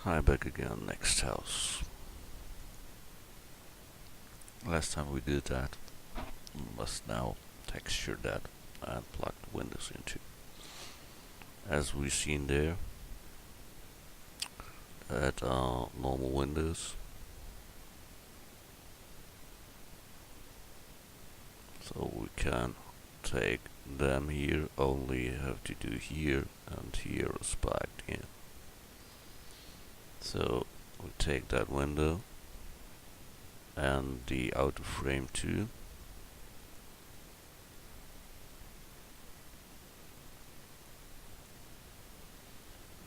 Hi, back again, next house. Last time we did that, we must now texture that and plug the windows into. As we've seen there, at normal windows. So we can take them here, only have to do here and here is spiked in. So we take that window and the outer frame too.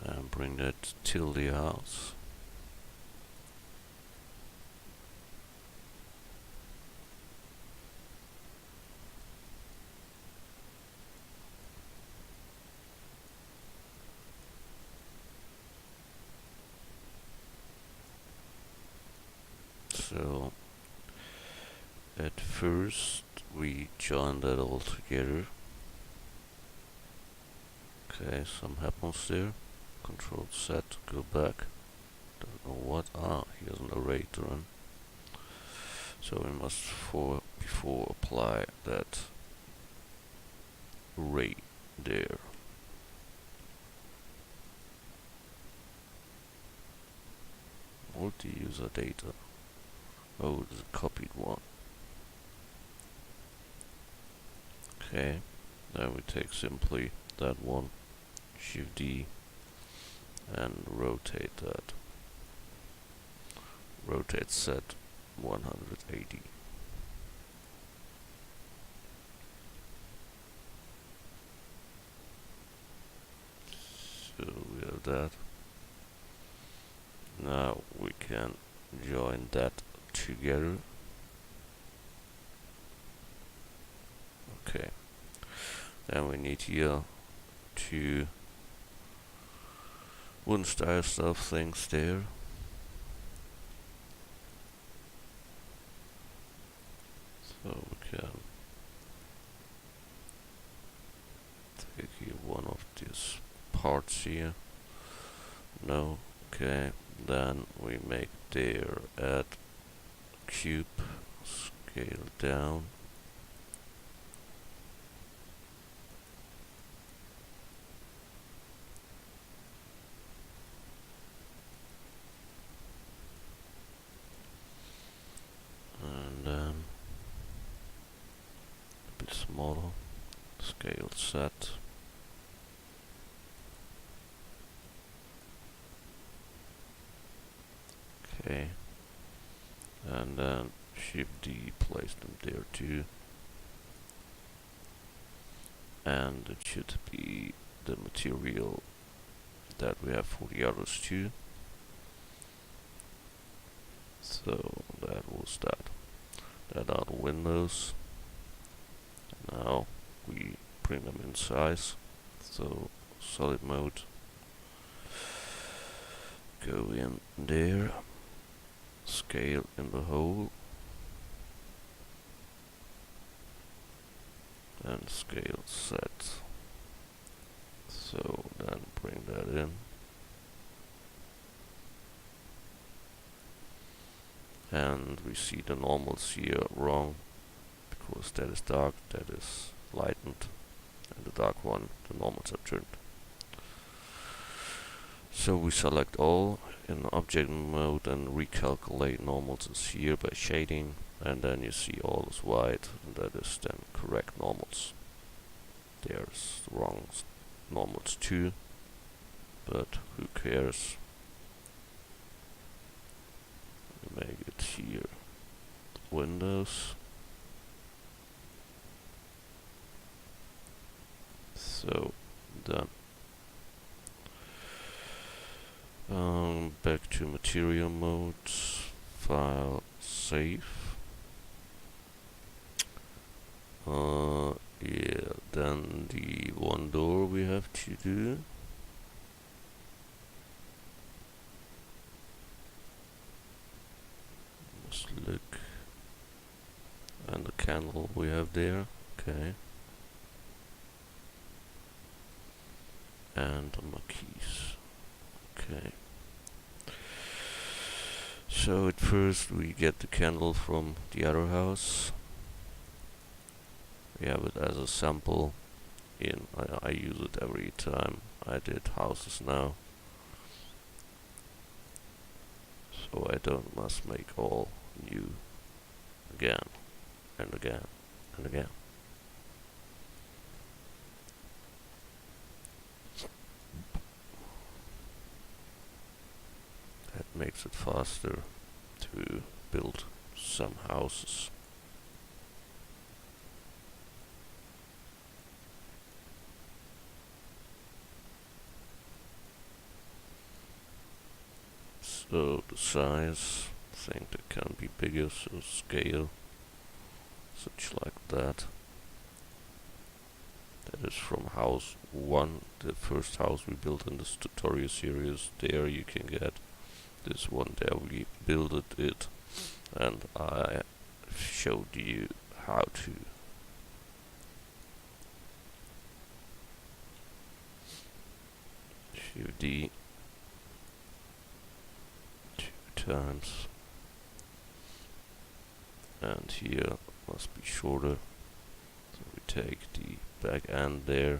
And bring that till the house. So at first we join that all together. Okay, some happens there. Control Z, go back. Don't know what. He has an array to run. So we must before apply that array there. Multi-user data. Oh, it's a copied one. Okay, then we take simply that one, Shift D, and rotate that. Rotate set 180. So we have that. Now we can join that together. Okay. Then we need here two wooden style stuff things there. So we can take here one of these parts here. No. Okay. Then we make there add cube, scale down. And then a bit smaller, scale set. Okay. And then Shift D, place them there too. And it should be the material that we have for the others too. So that was that. That are the windows. Now we bring them in size. So solid mode. Go in there. Scale in the hole. And scale set. So then bring that in. And we see the normals here wrong, because that is dark, that is lightened, and the dark one, the normals are turned. So we select all in object mode and recalculate normals is here by shading, and then you see all is white, and that is then correct normals. There's wrong normals too, but who cares? Make it here windows. So done. Back to material mode, file, save. Yeah, then the one door we have to do. Look, and the candle we have there. Okay, and the marquees. Okay, So at first we get the candle from the other house. We have it as a sample in, I use it every time I did houses now. So I don't must make all new again and again and again. That makes it faster to build some houses. So the size, I think that can be bigger, so scale, such like that. That is from house 1, the first house we built in this tutorial series. There you can get this one, there we built it, and I showed you how to. Shift D 2 times, and here must be shorter, so we take the back end there,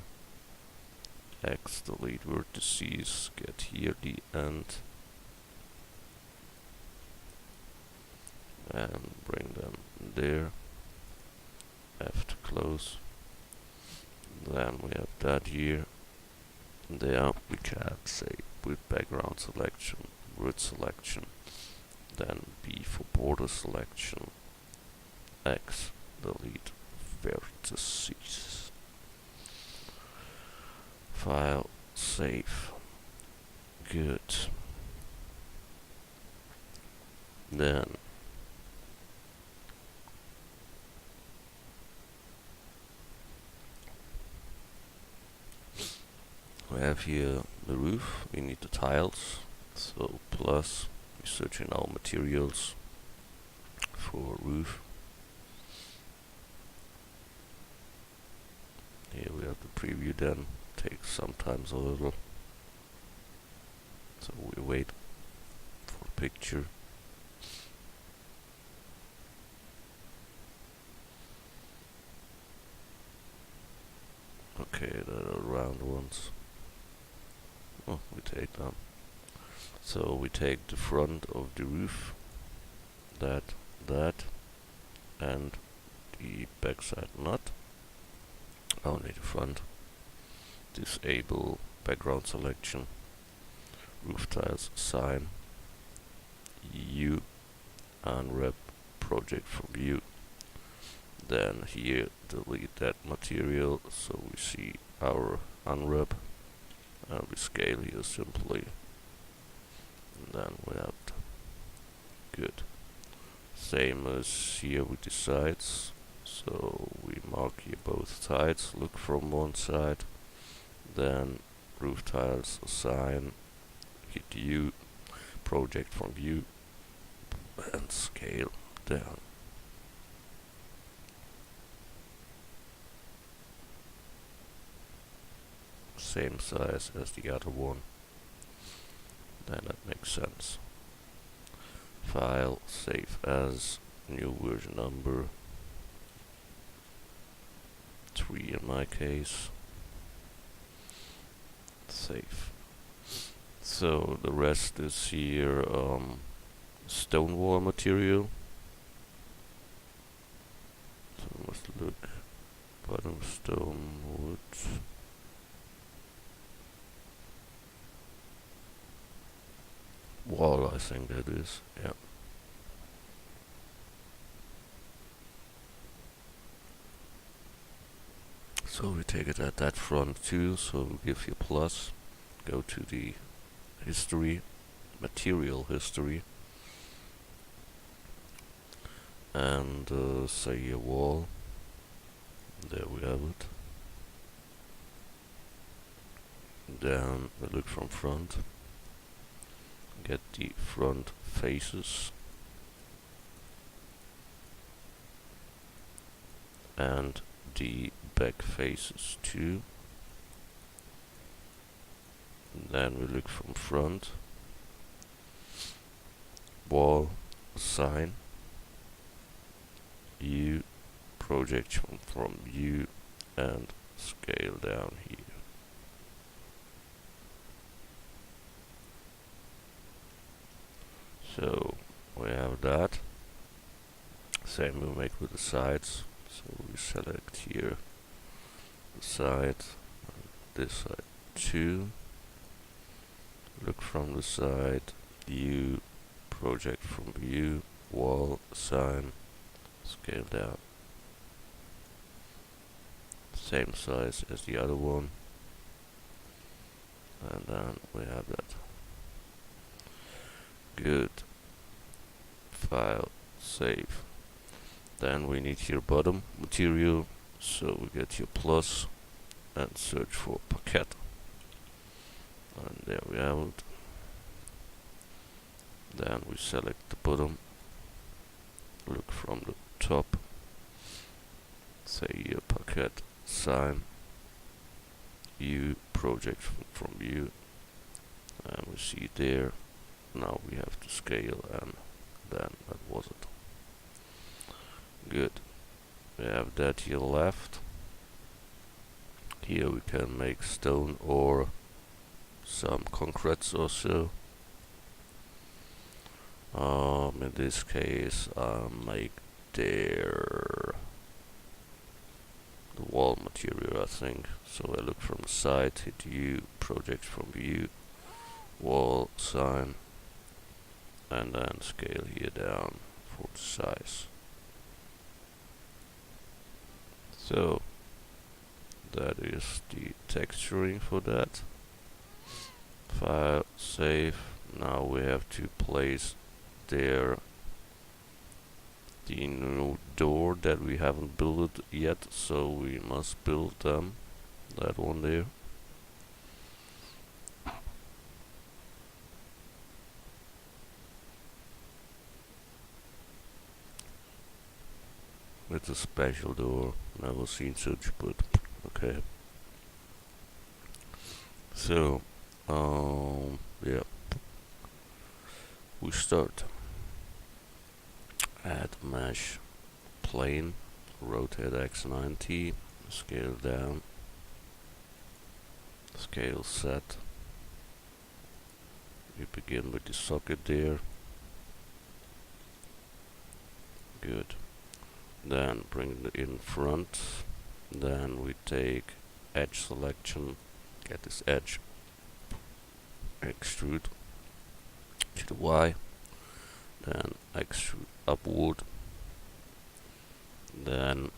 X, delete vertices, get here the end, and bring them there, F to close. Then we have that here. There we can say with background selection, word selection, then B for border selection, X, delete vertices. File, save. Good. Then we have here the roof. We need the tiles, so plus we search in our materials for roof. Here we have the preview, then takes sometimes a little, so we wait for the picture. Okay, there are round ones. Oh, we take them. So we take the front of the roof, that, and the backside not. Only the front. Disable background selection. Roof tiles assign. U, unwrap project from view. Then here delete that material, so we see our unwrap, and we scale here simply, and then we have good. Same as here with the sides, so we mark here both sides, look from one side, then roof tiles assign, hit U, project from view, and scale down. Same size as the other one, then that makes sense. File, save as, new version number 3 in my case, save. So the rest is here stone wall material, so we must look bottom stone wood. Wall, I think that is, yeah. So we take it at that front too, so we give you plus, go to the history, material history, and say a wall, there we have it. Then we look from front, get the front faces, and the back faces too. And then we look from front, wall, assign, view, projection from view, and scale down here. So we have that. Same we make with the sides. So we select here the side, this side too. Look from the side, view, project from view, wall, assign, scale down. Same size as the other one. And then we have that. Good. File, save. Then we need your bottom material, so we get your plus and search for parquet. And there we have it. Then we select the bottom, look from the top, say here parquet, sign, view, project from view, and we see there. Now we have to scale, and then that was it. Good. We have that here left. Here we can make stone or some concretes or so. In this case, I'll make there the wall material, I think. So I look from the side, hit view, project from view, wall, sign, and then scale here down for the size. So that is the texturing for that. File, save. Now we have to place there the new door that we haven't built yet, so we must build them. That one there. It's a special door. Never seen such, but okay. So, yeah. We start. Add mesh plane, rotate x 90, scale down, scale set. We begin with the socket there. Good. Then bring it in front. Then we take edge selection, get this edge, extrude to the Y, then extrude upward, then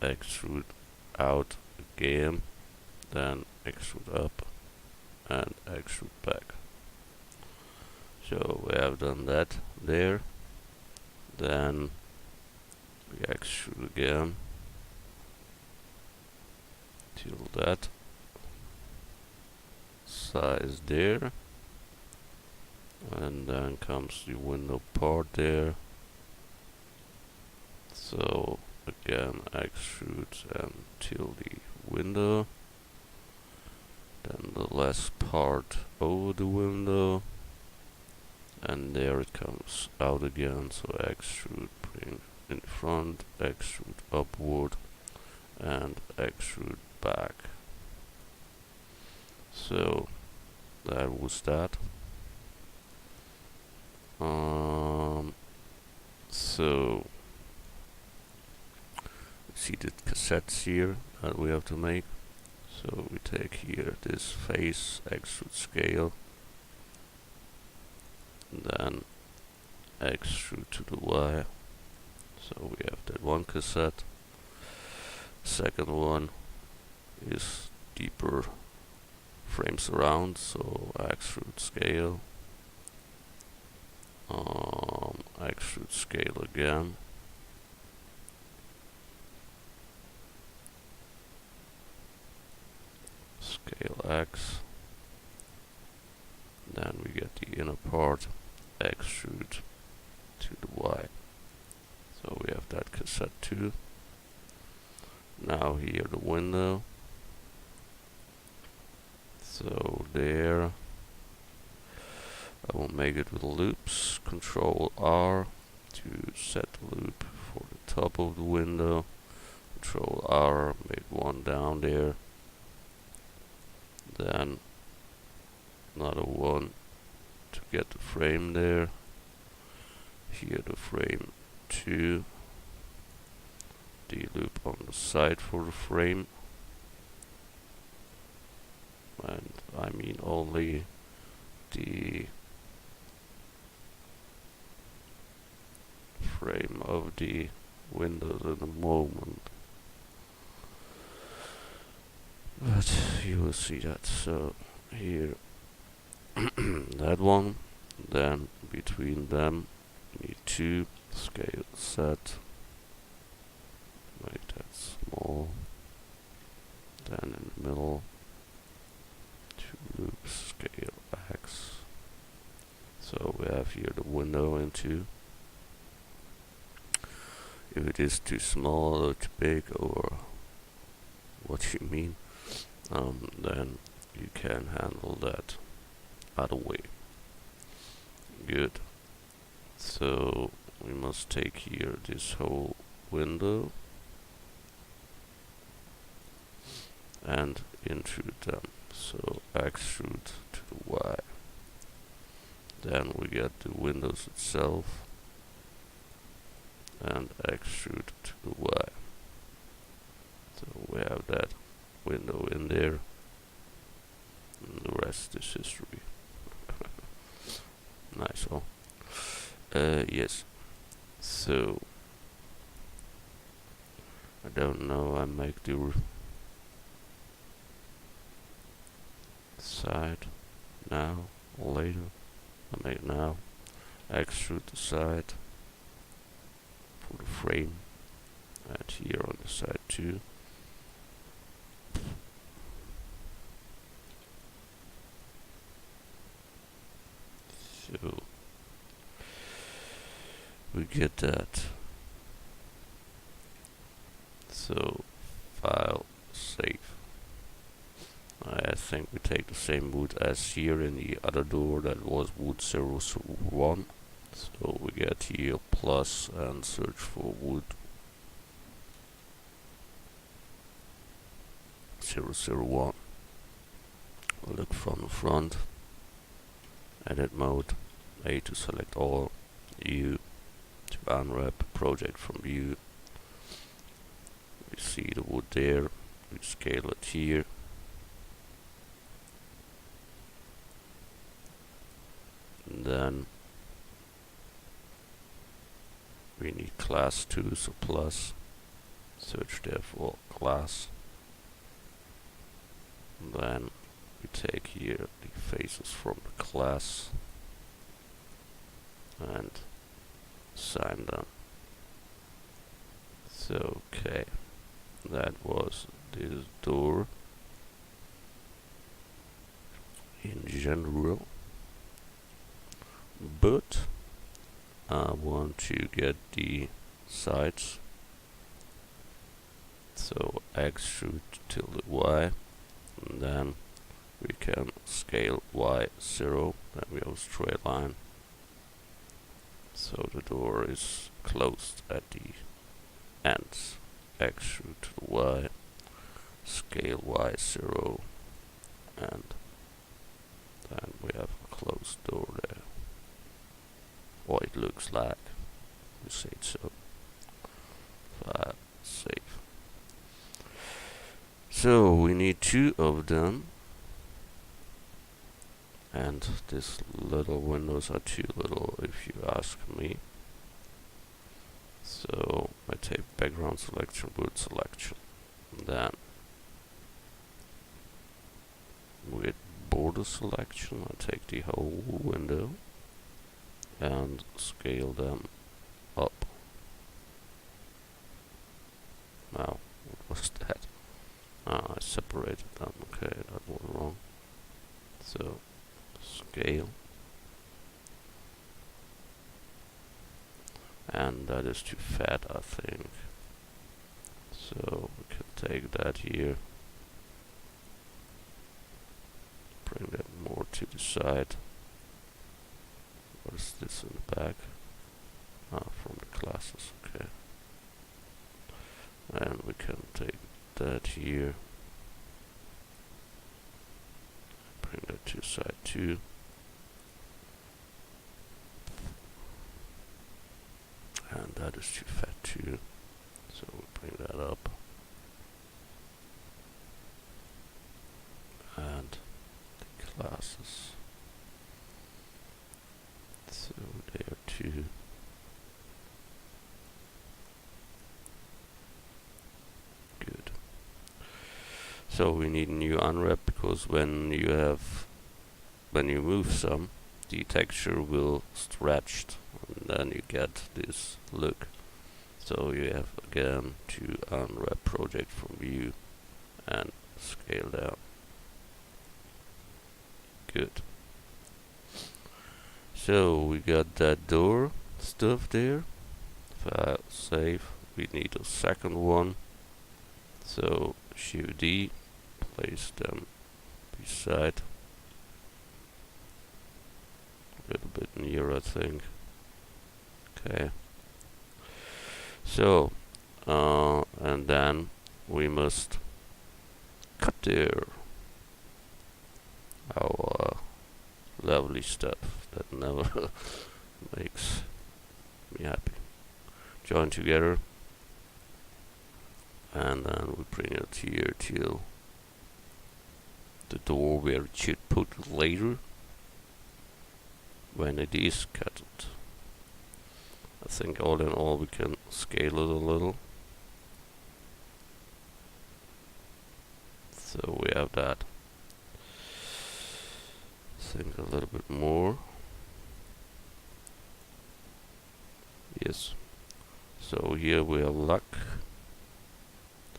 extrude out again, then extrude up and extrude back. So we have done that there. Then we extrude again till that size there, and then comes the window part there. So again extrude until the window, then the last part over the window, and there it comes out again. So extrude, bring in front, extrude upward, and extrude back. So that was that. So see the cassettes here that we have to make. So we take here this face, extrude scale, then extrude to the Y. So we have that one cassette. Second one is deeper frames around, so extrude scale, extrude scale again, scale X, then we get the inner part, extrude to the Y. So we have that cassette too. Now here the window. So there I will make it with loops. Control R to set the loop for the top of the window. Control R, make one down there. Then another one to get the frame there. Here the frame 2. The loop on the side for the frame. And I mean only the frame of the windows in the moment. But you will see that. So here that one. Then between them you need 2 scale set. Make that small. Then in the middle 2 loops scale X. So we have here the window in 2. If it is too small or too big or what you mean, then you can handle that other way. Good. So we must take here this whole window and intrude them. So extrude to the Y. Then we get the windows itself and extrude to the Y. So we have that window in there, and the rest is history. Nice, huh? Yes. So I don't know. I make the side now or later. I make now. Extrude the side for the frame, and here on the side too. So we get that. So file, save. I think we take the same wood as here in the other door, that was wood 001. So we get here plus and search for wood 001. Look from the front. Edit mode. A to select all. U to unwrap project from view. We see the wood there. We scale it here. And then we need class 2, so plus. Search there for class. And then we take here the faces from the class and assign them. So okay, that was this door in general, but I want to get the sides, so extrude till the Y, and then we can scale Y0, then we have a straight line, so the door is closed at the ends. Extrude to the Y, scale Y0, and then we have a closed door there. Or it looks like. We say it so. File, save. So we need 2 of them, and these little windows are too little if you ask me. So I take background selection, wood selection, then with border selection I take the whole window and scale them up. Now, what was that? I separated them. Okay, that was wrong. So, scale. And that is too fat, I think. So, we can take that here. Bring that more to the side. What is this in the back? Ah, from the classes, okay. And we can take that here, bring that to side 2. And that is too fat too, so we bring that up. And the classes, so they are 2. Good. So we need a new unwrap, because when you move some, the texture will stretch, and then you get this look. So you have again to unwrap project from view and scale down. Good. So we got that door stuff there. File, save. We need a second one. So Shift D, place them beside. A little bit near, I think. Okay. So, and then we must cut there our lovely stuff that never makes me happy. Join together, and then we bring it here till the door where it should put it later when it is cut. I think all in all we can scale it a little. So we have that. Think a little bit more. Yes. So here we have luck.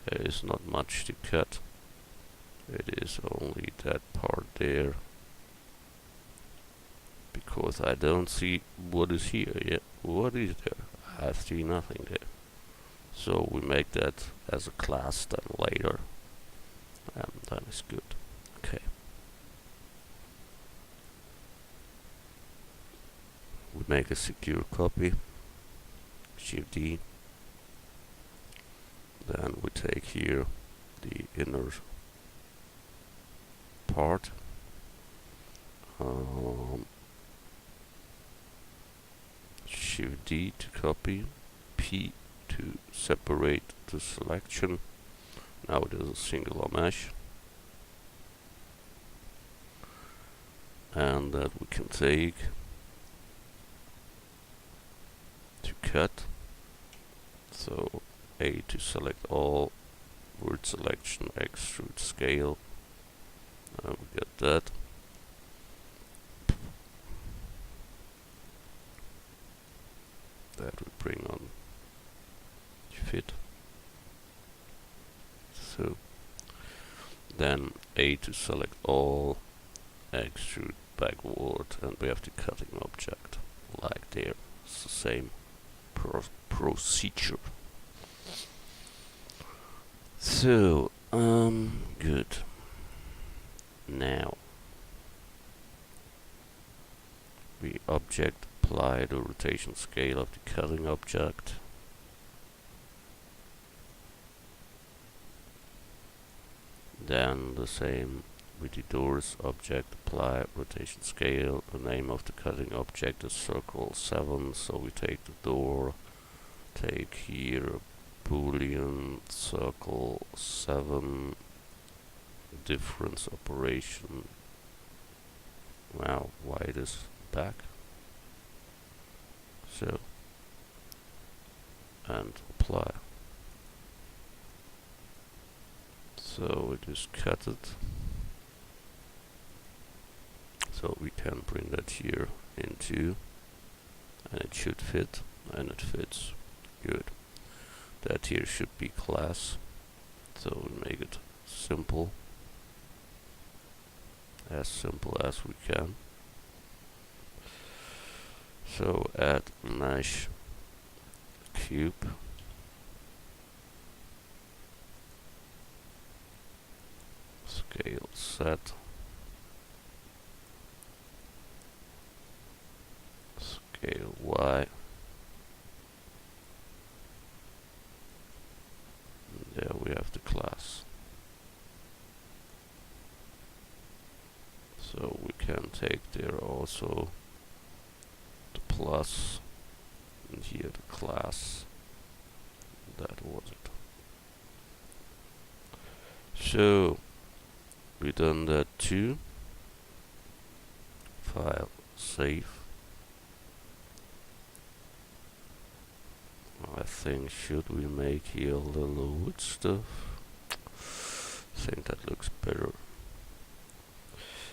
There is not much to cut. It is only that part there. Because I don't see what is here yet. What is there? I see nothing there. So we make that as a class then later. And that is good. Okay. We make a secure copy. Shift D. Then we take here the inner part. Shift D to copy, P to separate the selection. Now it is a singular mesh, and that we can take to cut. So A to select all, word selection, extrude scale, and we get that. That we bring on fit. So then A to select all, extrude backward, and we have the cutting object like there. It's the same procedure. So good. Now we object apply the rotation scale of the cutting object. Then the same with the doors object, apply rotation scale. The name of the cutting object is circle 7, so we take the door, take here boolean circle 7 difference operation. Wow, why it is back? So, and apply. So it is cut it. So we can bring that here into, and it should fit, and it fits. Good. That here should be class. So we make it simple as we can. So add mesh cube. Scale set. scale Y. And there we have the class. So we can take there also the plus, and here the class. That was it. So we done that too. File, save. I think should we make here a little wood stuff? I think that looks better.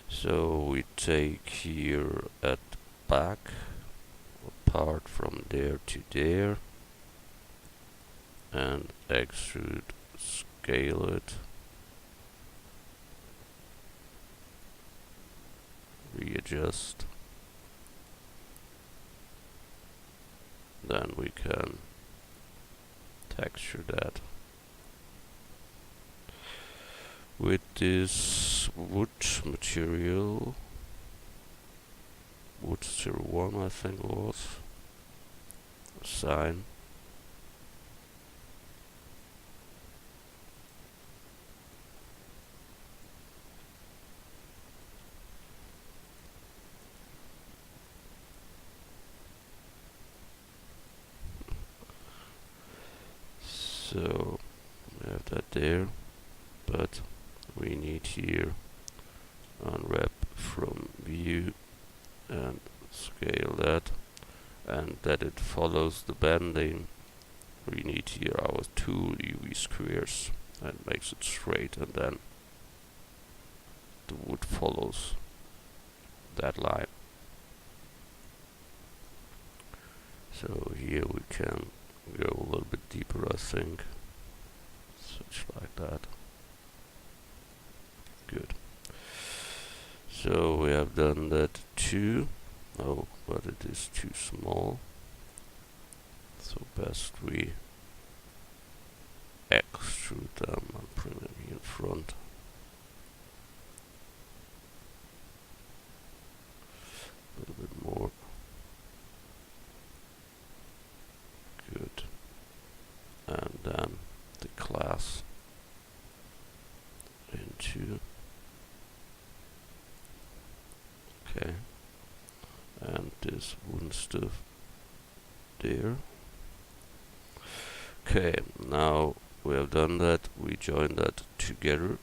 So we take here at the back a part from there to there and extrude, scale it, readjust. Then we can texture that with this wood material, wood 01 I think it was, sign. So we have that there, but we need here unwrap from view and scale that, and that it follows the bending. We need here our two UV squares and makes it straight, and then the wood follows that line. So here we can go a little bit deeper, I think. Such like that. Good. So we have done that too. Oh, but it is too small. So best we extrude them and bring them here in front. A little bit more. Good. And then the class into. Okay. And this wooden stuff there. Okay, now we have done that, we join that together.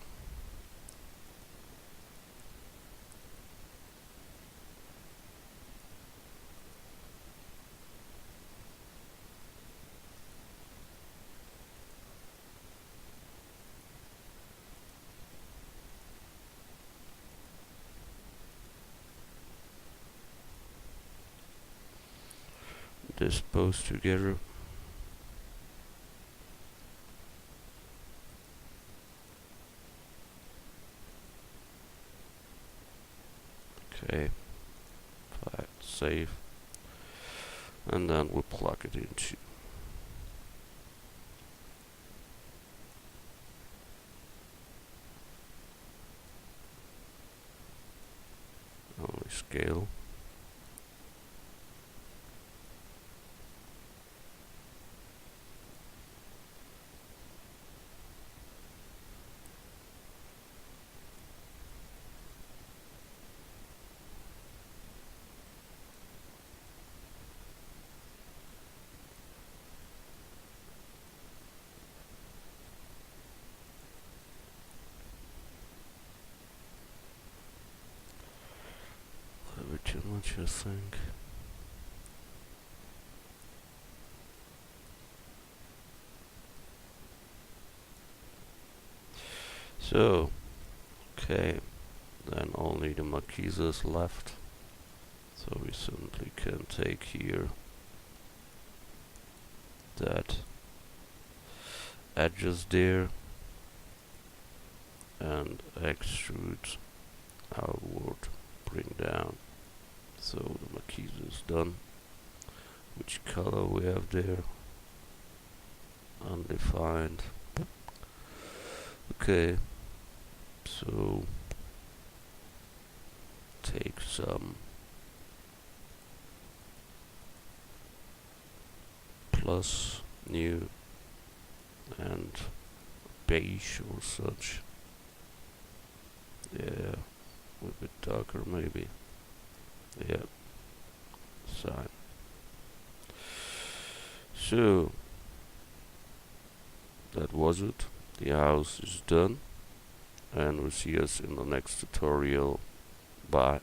This both together. Okay, file, save, and then we'll plug it into. Only scale. A little bit too much, I think. So, okay, then only the marquises left. So we simply can take here that edges there and extrude outward, bring down. So the marquise is done. Which color we have there? Undefined. Okay, so take some plus new and beige or such. Yeah, a bit darker maybe. Yeah, sign. So that was it. The house is done, and we'll see us in the next tutorial. Bye.